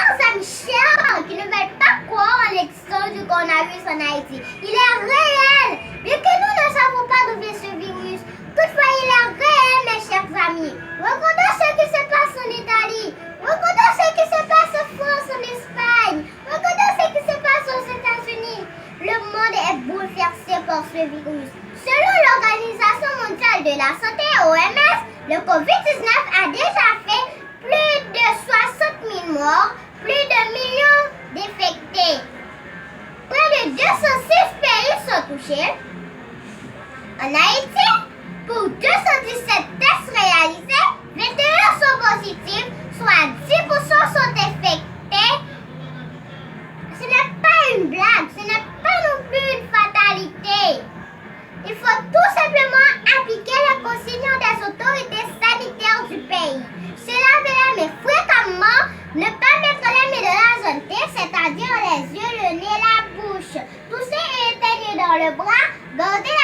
chers amis chers qui ne veulent pas croire en l'existence du coronavirus en Haïti. Il est réel. Bien que nous ne savons pas d'où vient ce virus, toutefois il est réel, mes chers amis. Regardons ce qui se passe en Italie. Regardons ce qui se passe en France, en Espagne. Regardons ce qui se passe aux États-Unis. Le monde est bouleversé par ce virus. Selon l'Organisation mondiale de la santé, OMS, le COVID-19 a déjà fait plus de 60 000 morts, plus de millions d'infectés. Près de 206 pays sont touchés. En Haïti, pour 217 tests réalisés, 21 sont positifs, soit 10% sont infectés. Ce n'est pas une blague, ce n'est pas non plus une fatalité. Il faut tout simplement appliquer les consignes des autorités sanitaires du pays. Se laver les mains fréquemment, ne pas mettre les mains dans la zone T, c'est-à-dire les yeux, le nez, la bouche. Tousser et éteindre dans le bras, garder